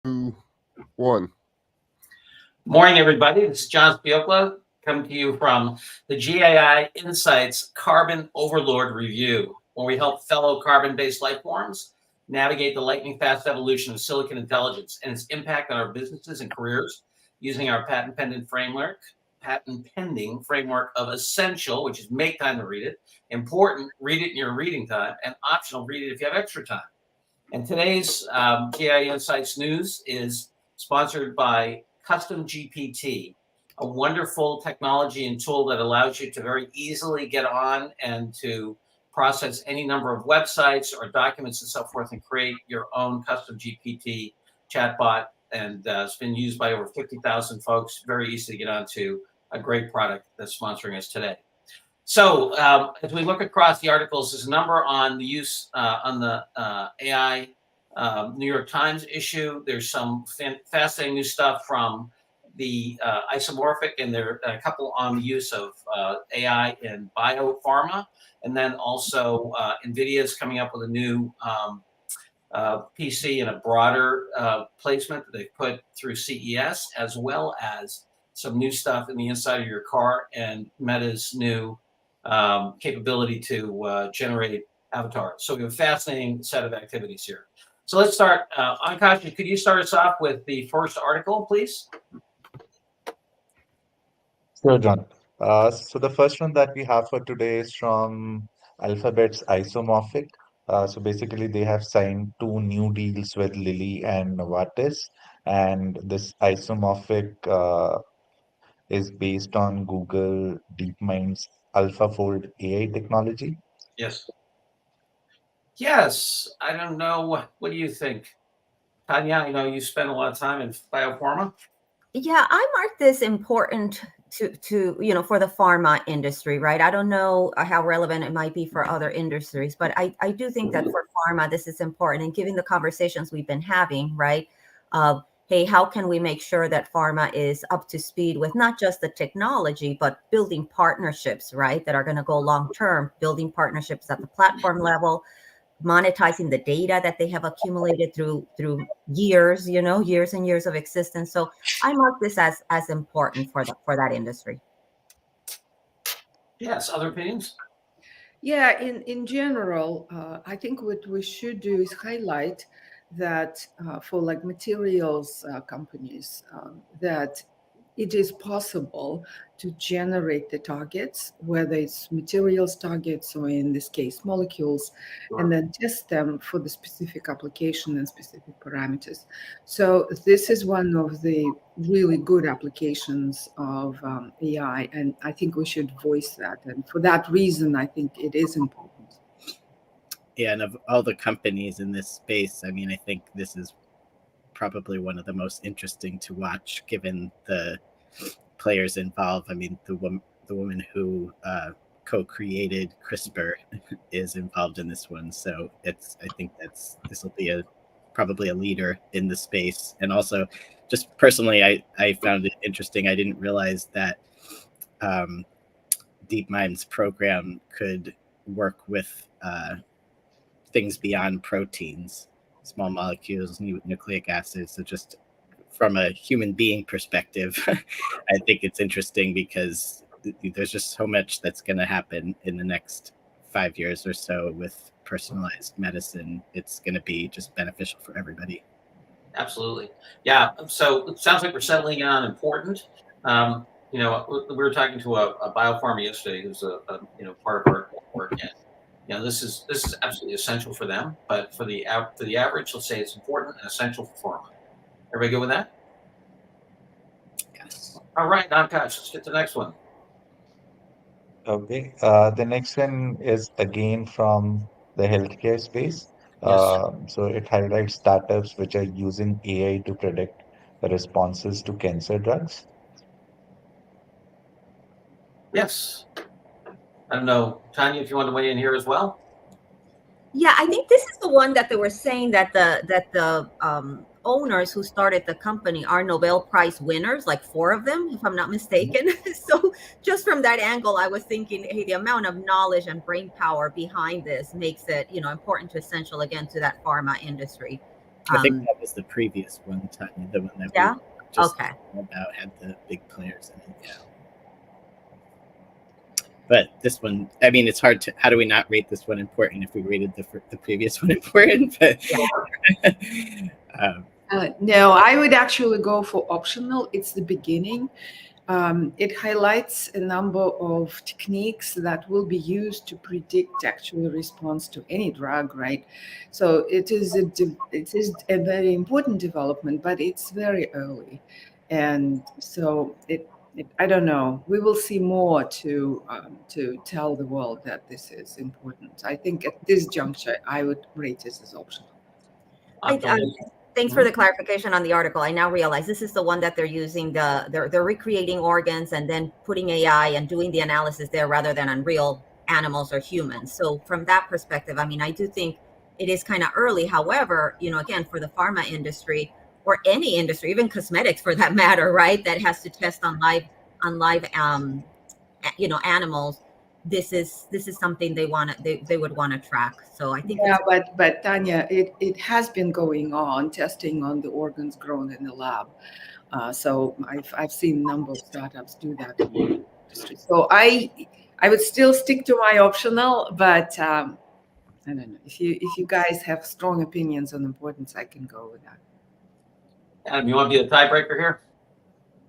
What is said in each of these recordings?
Two, one. Morning, everybody. This is John Spiokla coming to you from the GAI Insights Carbon Overlord Review, where we help fellow carbon-based life forms navigate the lightning-fast evolution of silicon intelligence and its impact on our businesses and careers using our patent-pending framework of essential, which is make time to read it, important, read it in your reading time, and optional, read it if you have extra time. And today's GI Insights news is sponsored by Custom GPT, a wonderful technology and tool that allows you to very easily get on and to process any number of websites or documents and so forth and create your own custom GPT chatbot. And it's been used by over 50,000 folks. Very easy to get onto. A great product that's sponsoring us today. So as we look across the articles, there's a number on the use on the AI New York Times issue. There's some fascinating new stuff from the isomorphic, and there are a couple on the use of AI in biopharma. And then also NVIDIA is coming up with a new PC and a broader placement that they put through CES, as well as some new stuff in the inside of your car and Meta's new capability to generate avatars. So we have a fascinating set of activities here. So let's start. Ankash, could you start us off with the first article, please? Sure, John. So the first one that we have for today is from Alphabet's Isomorphic. So basically, they have signed two new deals with Lilly and Novartis, and this Isomorphic is based on Google DeepMind's AlphaFold AI technology. Yes. Yes. I don't know. What do you think? Tanya, I know you spend a lot of time in biopharma. Yeah, I mark this important to for the pharma industry, right? I don't know how relevant it might be for other industries, but I do think that for pharma this is important. And given the conversations we've been having, right? Hey, how can we make sure that pharma is up to speed with not just the technology, but building partnerships, right? That are going to go long term, building partnerships at the platform level, monetizing the data that they have accumulated through years, years and years of existence. So I mark this as important for that industry. Yes, other opinions? Yeah, in general, I think what we should do is highlight that for like materials companies, that it is possible to generate the targets, whether it's materials targets or in this case molecules, and then test them for the specific application and specific parameters. So this is one of the really good applications of AI, and I think we should voice that. And for that reason, I think it is important. Yeah, and of all the companies in this space, I mean, I think this is probably one of the most interesting to watch, given the players involved. I mean, the woman who co-created CRISPR is involved in this one, so I think this will be probably a leader in the space. And also, just personally, I found it interesting. I didn't realize that DeepMind's program could work with things beyond proteins, small molecules, nucleic acids. So just from a human being perspective, I think it's interesting because there's just so much that's going to happen in the next 5 years or so with personalized medicine. It's going to be just beneficial for everybody. Absolutely. Yeah. So it sounds like we're settling on important. We were talking to a biopharma yesterday who's a part of our work. And this is absolutely essential for them, but for the average, let's say it's important and essential for pharma. Everybody good with that? Yes. All right, Ankash, let's get to the next one. Okay. The next one is again from the healthcare space. Yes. So it highlights startups which are using AI to predict the responses to cancer drugs. Yes. I don't know, Tanya, if you want to weigh in here as well. Yeah, I think this is the one that they were saying that the owners who started the company are Nobel Prize winners, like 4 of them, if I'm not mistaken. So just from that angle, I was thinking, hey, the amount of knowledge and brain power behind this makes it, important to essential again to that pharma industry. I think that was the previous one, Tanya, the one that Yeah? we just Okay. talked about had the big players in it. Yeah. But this one, I mean, it's hard to. How do we not rate this one important if we rated the previous one important? But No, I would actually go for optional. It's the beginning. It highlights a number of techniques that will be used to predict actual response to any drug, right? So it is a very important development, but it's very early, and so I don't know. We will see more to tell the world that this is important. I think at this juncture, I would rate this as optional. Thanks for the clarification on the article. I now realize this is the one that they're using they're recreating organs and then putting AI and doing the analysis there rather than on real animals or humans. So from that perspective, I mean, I do think it is kind of early. However, again, for the pharma industry or any industry, even cosmetics for that matter, right, that has to test on live animals. This is something they would want to track. So I think but Tanya, it has been going on, testing on the organs grown in the lab. So I've seen a number of startups do that in the industry. So I would still stick to my optional, but I don't know if you guys have strong opinions on importance, I can go with that. Adam, you want to be the tiebreaker here?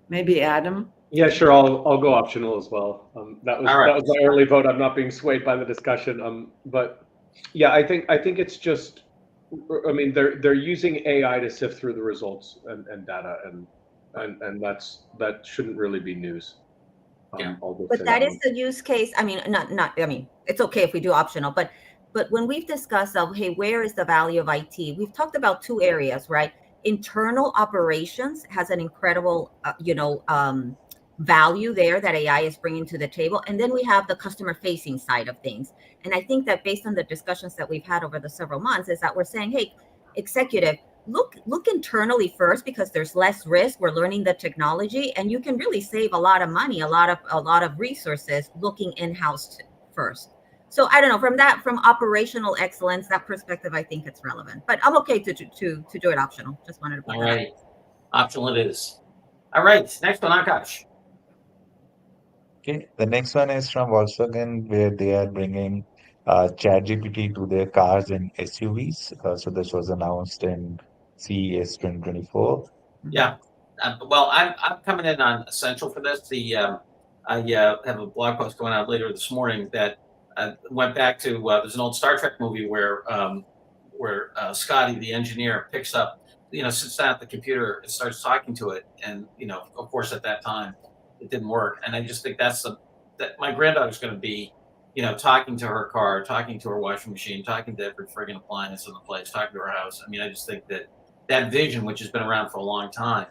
Maybe Adam. Yeah, sure. I'll go optional as well. That was my early vote. I'm not being swayed by the discussion. But yeah, I think it's just. I mean, they're using AI to sift through the results and data, and that shouldn't really be news. But that is the use case. I mean, not. I mean, it's okay if we do optional, but when we've discussed hey, where is the value of IT? We've talked about two areas, right? Internal operations has an incredible, value there that AI is bringing to the table. And then we have the customer facing side of things. And I think that based on the discussions that we've had over the several months is that we're saying, hey, executive, look internally first, because there's less risk. We're learning the technology and you can really save a lot of money, a lot of resources looking in-house first. So I don't know, from operational excellence, that perspective, I think it's relevant, but I'm okay to do it optional. Just wanted to point that out. Optional it is. All right, next one, Akash. Okay, the next one is from Volkswagen, where they are bringing ChatGPT to their cars and SUVs. So this was announced in CES 2024. Yeah, well, I'm coming in on essential for this. I have a blog post going out later this morning that went back to there's an old Star Trek movie where Scotty, the engineer, picks up, sits down at the computer and starts talking to it, and of course at that time it didn't work, and I just think that my granddaughter's going to be, talking to her car, talking to her washing machine, talking to every friggin' appliance in the place, talking to her house. I mean, I just think that vision, which has been around for a long time,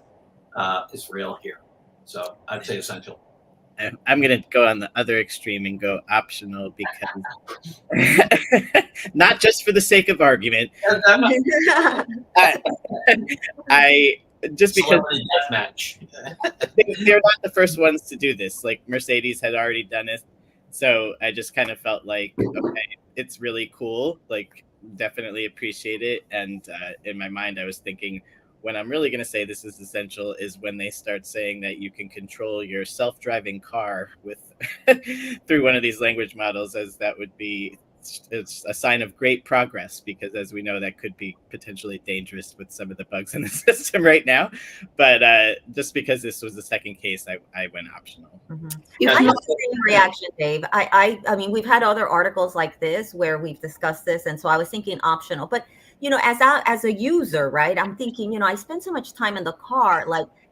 is real here. So I'd say essential. I'm going to go on the other extreme and go optional because not just for the sake of argument. I just because match. they're not the first ones to do this. Like Mercedes had already done it, so I just kind of felt like, okay, it's really cool. Like, definitely appreciate it. And in my mind, I was thinking, when I'm really going to say this is essential is when they start saying that you can control your self-driving car with through one of these language models, as that would be. It's a sign of great progress, because as we know, that could be potentially dangerous with some of the bugs in the system right now. But just because this was the second case, I went optional. Mm-hmm. I have the same reaction, Dave. I mean, we've had other articles like this where we've discussed this, and so I was thinking optional. But as a user, right, I'm thinking, I spend so much time in the car,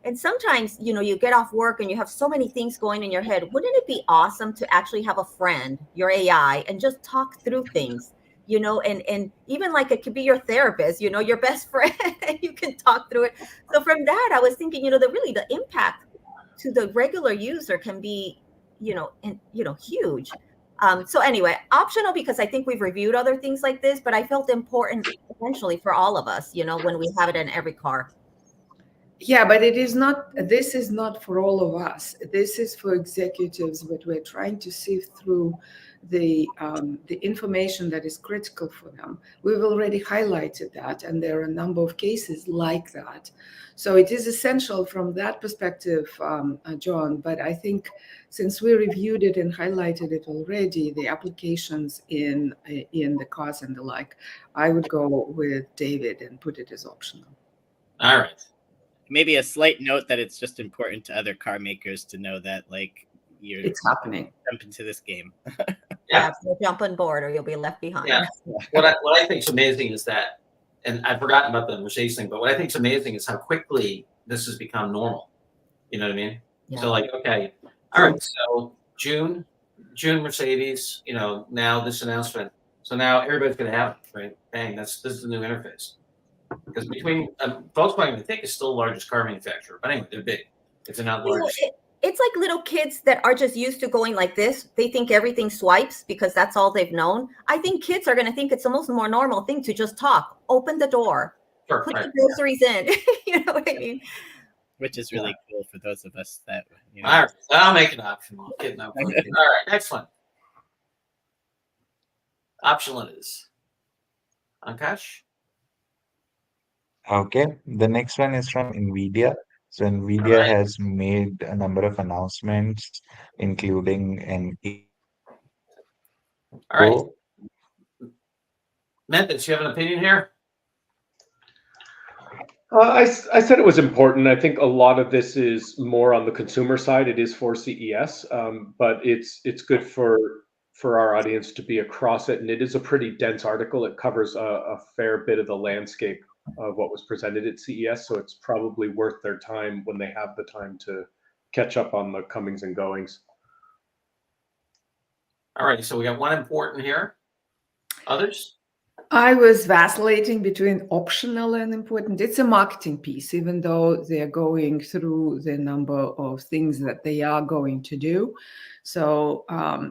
and sometimes, you get off work and you have so many things going in your head. Wouldn't it be awesome to actually have a friend, your AI, and just talk through things, and even like it could be your therapist, your best friend, and you can talk through it. So from that, I was thinking, the impact to the regular user can be, huge. So anyway, optional, because I think we've reviewed other things like this, but I felt important eventually for all of us, when we have it in every car. Yeah, but it is not. This is not for all of us. This is for executives, but we're trying to sift through the information that is critical for them. We've already highlighted that, and there are a number of cases like that. So it is essential from that perspective, John. But I think since we reviewed it and highlighted it already, the applications in the cars and the like, I would go with David and put it as optional. All right. Maybe a slight note that it's just important to other car makers to know that, like, It's happening. Jump into this game. Yeah. So jump on board or you'll be left behind. Yeah. What I think is amazing is that, and I've forgotten about the Mercedes thing, but what I think is amazing is how quickly this has become normal. You know what I mean? Yeah. So like, okay, all right, so June Mercedes, now this announcement. So now everybody's going to have it, right? Bang, this is the new interface. Because between Volkswagen, I think, is still the largest car manufacturer. But anyway, they're big. It's not the largest. It's like little kids that are just used to going like this. They think everything swipes because that's all they've known. I think kids are going to think it's the most more normal thing to just talk, open the door, Sure, put right. the groceries in. You know what I mean? Which is really cool for those of us that. All right, I'll make it optional. All right, next one. Optional it is. Akash? Okay, the next one is from NVIDIA. So NVIDIA has made a number of announcements, including an All right. Memphis, you have an opinion here? I said it was important. I think a lot of this is more on the consumer side. It is for CES, but it's good for our audience to be across it. And it is a pretty dense article. It covers a fair bit of the landscape of what was presented at CES. So it's probably worth their time when they have the time to catch up on the comings and goings. All right, so we got one important here. Others? I was vacillating between optional and important. It's a marketing piece, even though they're going through the number of things that they are going to do. So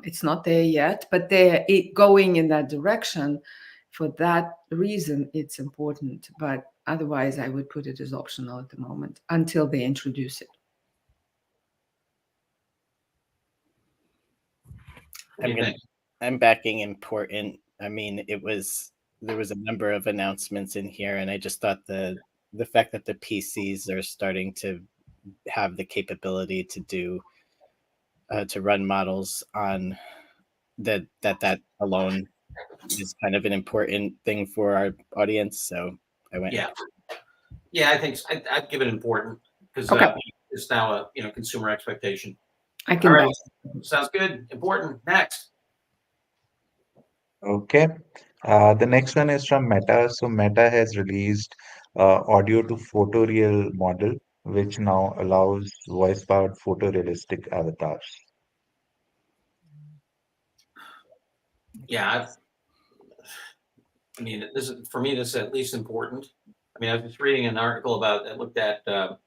it's not there yet, but they're going in that direction. For that reason, it's important. But otherwise, I would put it as optional at the moment until they introduce it. I'm backing important. I mean, there was a number of announcements in here, and I just thought the fact that the PCs are starting to have the capability to do to run models on that alone is kind of an important thing for our audience. So I went. Yeah, I think I'd give it important because it's now a consumer expectation. I can. All right. Sounds good. Important. Next. Okay. The next one is from Meta. So Meta has released audio to photoreal model, which now allows voice-powered photorealistic avatars. Yeah, I mean, this is for me. This is at least important. I mean, I was reading an article that looked at the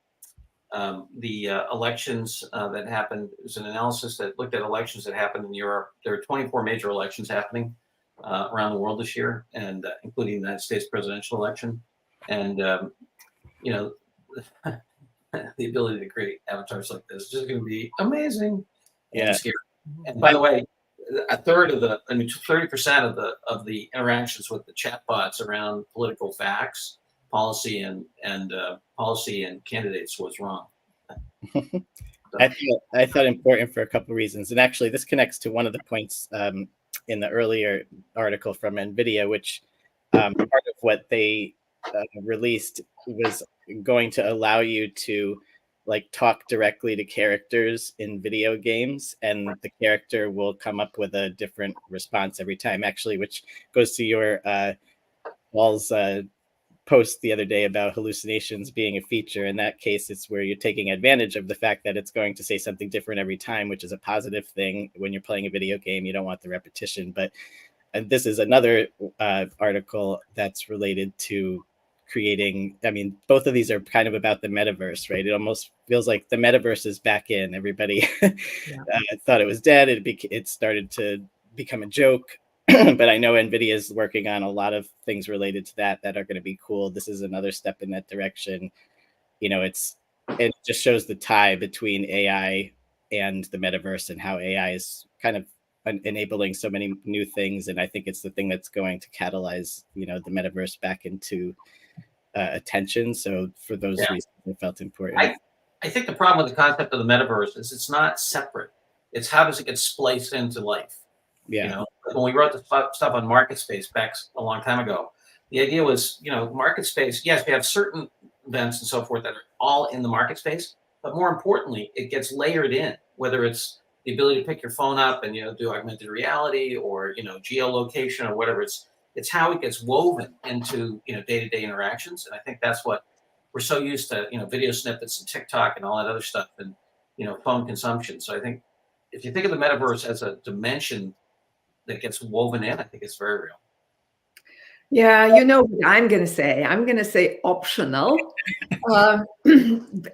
elections that happened. It was an analysis that looked at elections that happened in Europe. There are 24 major elections happening around the world this year, and including the United States presidential election. And the ability to create avatars like this is just going to be amazing and scary. And by the way, 30% of the interactions with the chatbots around political facts, policy and candidates was wrong. I thought important for a couple of reasons, and actually this connects to one of the points in the earlier article from NVIDIA, which part of what they released was going to allow you to talk directly to characters in video games, and the character will come up with a different response every time, actually, which goes to your Paul's post the other day about hallucinations being a feature. In that case, it's where you're taking advantage of the fact that it's going to say something different every time, which is a positive thing. When you're playing a video game, you don't want the repetition. And this is another article that's related to creating. I mean, both of these are kind of about the metaverse, right? It almost feels like the metaverse is back in. Everybody thought it was dead. It started to become a joke. But I know NVIDIA is working on a lot of things related to that are going to be cool. This is another step in that direction. it just shows the tie between AI and the metaverse and how AI is kind of enabling so many new things. And I think it's the thing that's going to catalyze, the metaverse back into attention. So for those reasons, it felt important. I think the problem with the concept of the metaverse is it's not separate. It's how does it get spliced into life? Yeah. When we wrote the stuff on MarketSpace back a long time ago, the idea was, MarketSpace, yes, we have certain events and so forth that are all in the MarketSpace, but more importantly, it gets layered in, whether it's the ability to pick your phone up and, do augmented reality or, geolocation or whatever. It's how it gets woven into, day-to-day interactions. And I think that's what we're so used to, video snippets and TikTok and all that other stuff and, phone consumption. So I think if you think of the metaverse as a dimension that gets woven in, I think it's very real. Yeah, what I'm going to say. I'm going to say optional.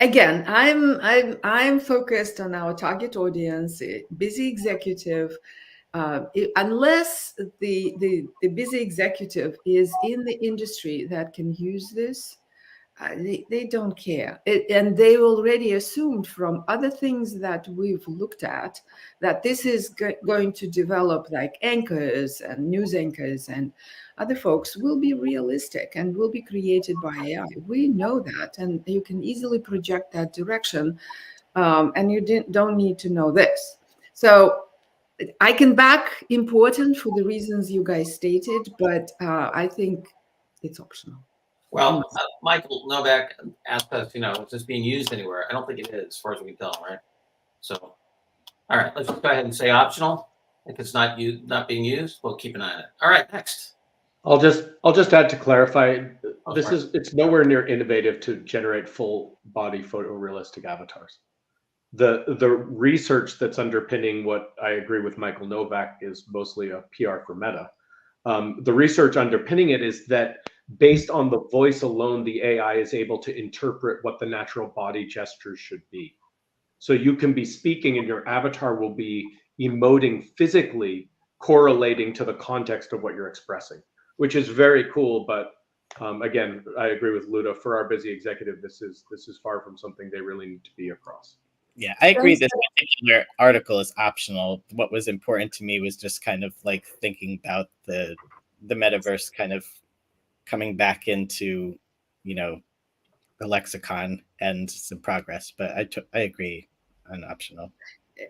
Again, I'm focused on our target audience, busy executive. Unless the busy executive is in the industry that can use this, they don't care. And they already assumed from other things that we've looked at that this is going to develop like anchors and news anchors and other folks will be realistic and will be created by AI. We know that, and you can easily project that direction, and you don't need to know this. So I can back important for the reasons you guys stated, but I think it's optional. Well, Michael Novak asked us, is this being used anywhere? I don't think it is, as far as we can tell, right? So, all right, let's just go ahead and say optional. If it's not being used, we'll keep an eye on it. All right, next. I'll just add to clarify. It's nowhere near innovative to generate full body photorealistic avatars. The research that's underpinning what I agree with Michael Novak is mostly a PR for Meta. The research underpinning it is that based on the voice alone, the AI is able to interpret what the natural body gestures should be. So you can be speaking and your avatar will be emoting physically, correlating to the context of what you're expressing, which is very cool. But again, I agree with Ludo. For our busy executive, this is far from something they really need to be across. Yeah, I agree. This particular article is optional. What was important to me was just kind of like thinking about the metaverse kind of coming back into, the lexicon and some progress. But I agree on optional.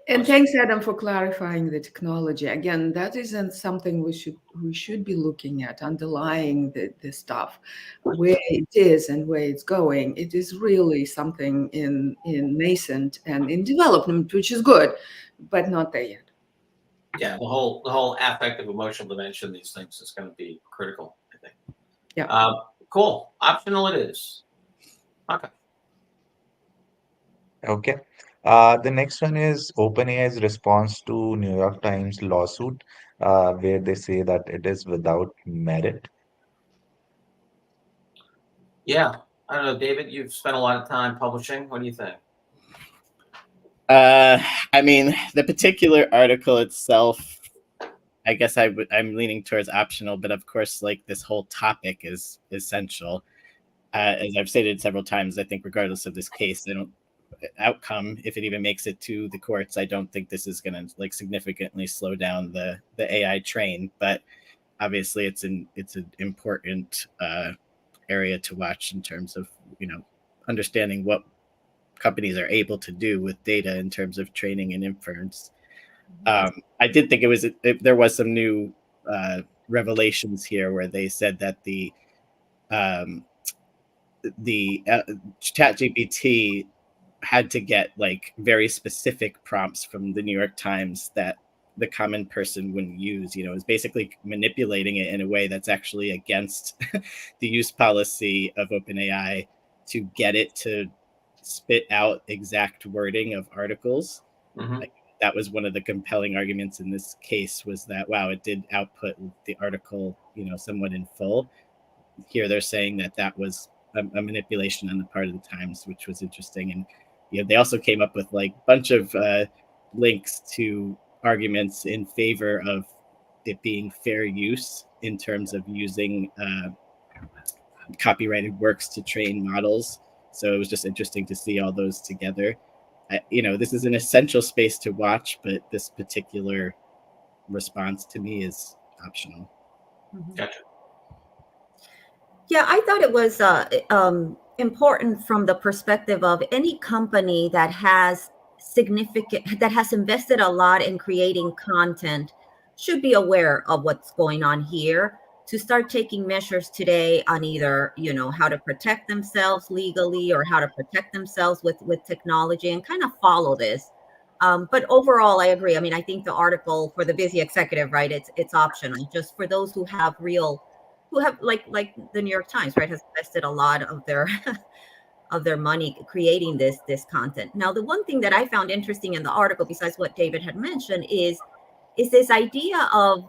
And thanks, Adam, for clarifying the technology. Again, that isn't something we should be looking at, underlying the stuff, where it is and where it's going. It is really something in nascent and in development, which is good, but not there yet. Yeah, the whole affective emotional dimension, these things is going to be critical, I think. Yeah. Cool. Optional it is. Okay. Okay. The next one is OpenAI's response to New York Times lawsuit, where they say that it is without merit. Yeah. I don't know, David, you've spent a lot of time publishing. What do you think? I mean, the particular article itself, I guess I'm leaning towards optional, but of course, like this whole topic is essential. As I've stated several times, I think regardless of this case, outcome, if it even makes it to the courts, I don't think this is going to like significantly slow down the AI train. But obviously, it's an important area to watch in terms of understanding what companies are able to do with data in terms of training and inference. I did think there was some new revelations here where they said that the ChatGPT had to get like very specific prompts from the New York Times that the common person wouldn't use. Is basically manipulating it in a way that's actually against the use policy of OpenAI to get it to spit out exact wording of articles. Mm-hmm. That was one of the compelling arguments in this case, was that, wow, it did output the article, somewhat in full. Here they're saying that was a manipulation on the part of the Times, which was interesting. And they also came up with like a bunch of links to arguments in favor of it being fair use in terms of using copyrighted works to train models. So it was just interesting to see all those together. This is an essential space to watch, but this particular response to me is optional. Gotcha. Yeah, I thought it was important from the perspective of any company that has invested a lot in creating content should be aware of what's going on here, to start taking measures today on either, how to protect themselves legally or how to protect themselves with technology, and kind of follow this. But overall, I agree. I mean, I think the article for the busy executive, right, it's optional, just for those who have like the New York Times, right, has invested a lot of their of their money creating this content. Now, the one thing that I found interesting in the article, besides what David had mentioned, is this idea of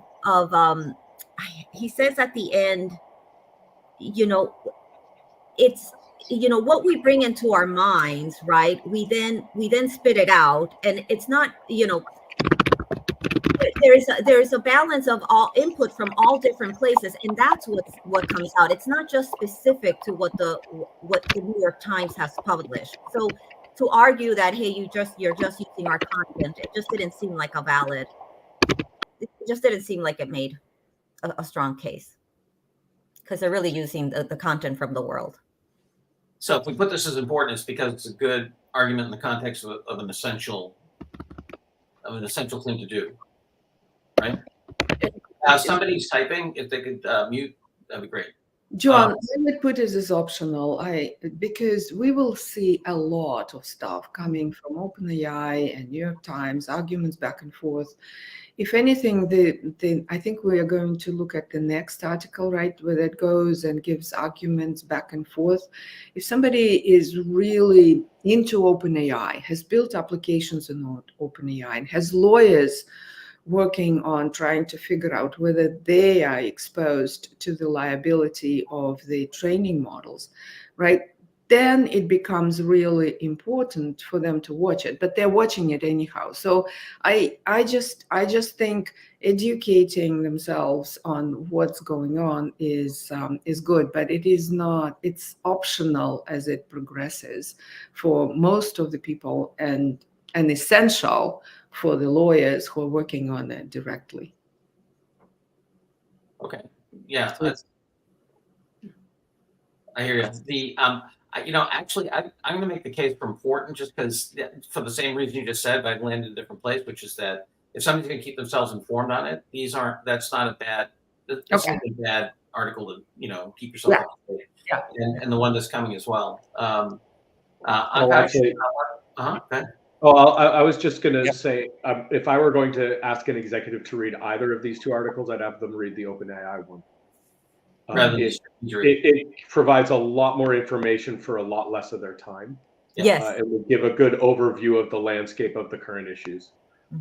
he says at the end, it's what we bring into our minds, right? We then spit it out, and it's not, there is a balance of all input from all different places, and that's what comes out. It's not just specific to what the New York Times has published. So to argue that, hey, you're just using our content, it just didn't seem like it just didn't seem like it made a strong case, because they're really using the content from the world. So if we put this as important, it's because it's a good argument in the context of an essential thing to do, right? Somebody's typing. If they could mute, that'd be great. John, I would put it as optional. Because we will see a lot of stuff coming from OpenAI and New York Times, arguments back and forth. If anything, I think we are going to look at the next article, right, where it goes and gives arguments back and forth. If somebody is really into OpenAI, has built applications in OpenAI, and has lawyers working on trying to figure out whether they are exposed to the liability of the training models, right? Then it becomes really important for them to watch it, but they're watching it anyhow. So I just think educating themselves on what's going on is good, but it is not. It's optional as it progresses for most of the people, and essential for the lawyers who are working on it directly. Okay. Yeah. I hear you. Actually, I'm going to make the case for important, just because, for the same reason you just said, but I've landed in a different place, which is that if somebody's going to keep themselves informed on it, that's not a bad, it's not a bad article to, keep yourself up to date. Yeah. And the one that's coming as well. Actually, okay. I was just going to say, if I were going to ask an executive to read either of these two articles, I'd have them read the OpenAI one. It provides a lot more information for a lot less of their time. Yes. It would give a good overview of the landscape of the current issues.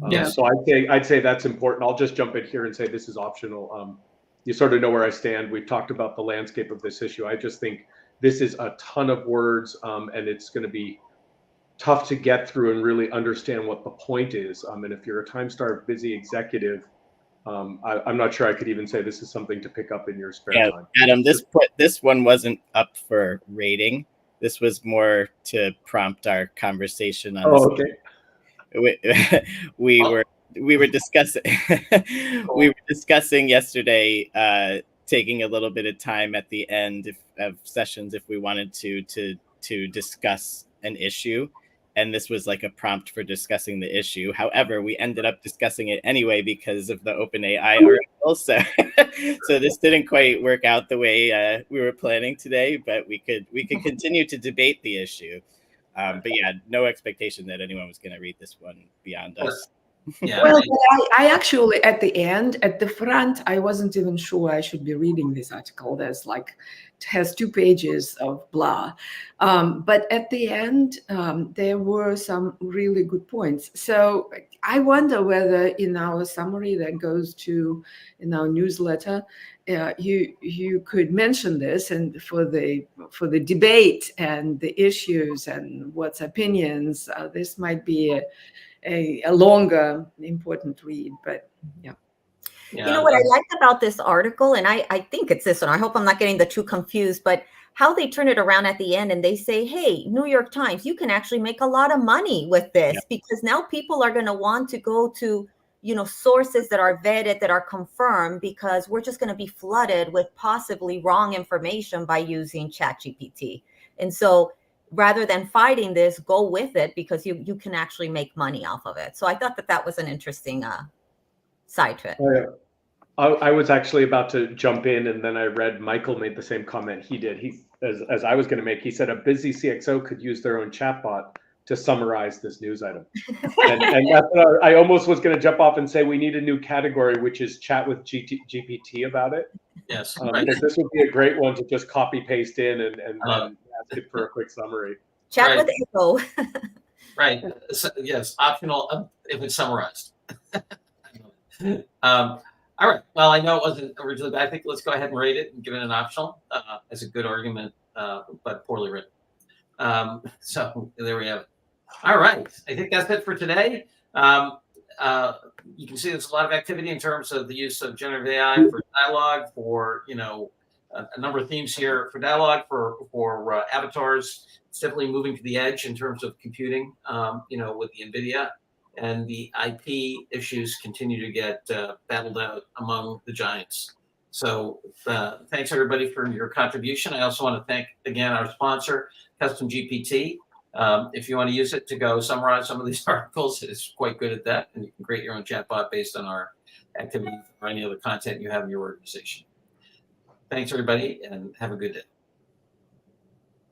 Yeah. So I'd say that's important. I'll just jump in here and say this is optional. You sort of know where I stand. We've talked about the landscape of this issue. I just think this is a ton of words, and it's going to be tough to get through and really understand what the point is. And if you're a time-starved, busy executive, I'm not sure I could even say this is something to pick up in your spare time. Adam, this one wasn't up for rating. This was more to prompt our conversation on. Oh, okay. We were discussing we were discussing yesterday, taking a little bit of time at the end of sessions if we wanted to discuss an issue. And this was like a prompt for discussing the issue. However, we ended up discussing it anyway because of the OpenAI article. So this didn't quite work out the way we were planning today, but we could continue to debate the issue. But yeah, no expectation that anyone was going to read this one beyond us. Yeah. Well, I actually, at the end, at the front, I wasn't even sure I should be reading this article. There's it has 2 pages of blah. But at the end, there were some really good points. So I wonder whether in our summary that goes to in our newsletter, you could mention this, and for the debate and the issues and what's opinions, this might be a longer important read, but yeah. You know what I liked about this article, and I think it's this one, I hope I'm not getting the two confused, but how they turn it around at the end and they say, hey, New York Times, you can actually make a lot of money with this, because now people are going to want to go to, sources that are vetted, that are confirmed, because we're just going to be flooded with possibly wrong information by using ChatGPT. And so rather than fighting this, go with it, because you can actually make money off of it. So I thought that was an interesting side to it. Oh, yeah. I was actually about to jump in, and then I read Michael made the same comment he did. As I was going to make, he said a busy CXO could use their own chatbot to summarize this news item. And that's what I almost was going to jump off and say we need a new category, which is chat with GPT about it. Yes, because this would be a great one to just copy paste in and ask it for a quick summary. Chat with Echo. Right. So, yes, optional if it's summarized. All right. Well, I know it wasn't originally, but I think let's go ahead and rate it and give it an optional as a good argument, but poorly written. So there we have it. All right. I think that's it for today. You can see there's a lot of activity in terms of the use of generative AI for dialogue, for a number of themes here for dialogue, for avatars. It's definitely moving to the edge in terms of computing. With the NVIDIA. And the IP issues continue to get battled out among the giants. So thanks, everybody, for your contribution. I also want to thank, again, our sponsor, Custom GPT. If you want to use it to go summarize some of these articles, it's quite good at that. And you can create your own chatbot based on our activities or any other content you have in your organization. Thanks, everybody, and have a good day.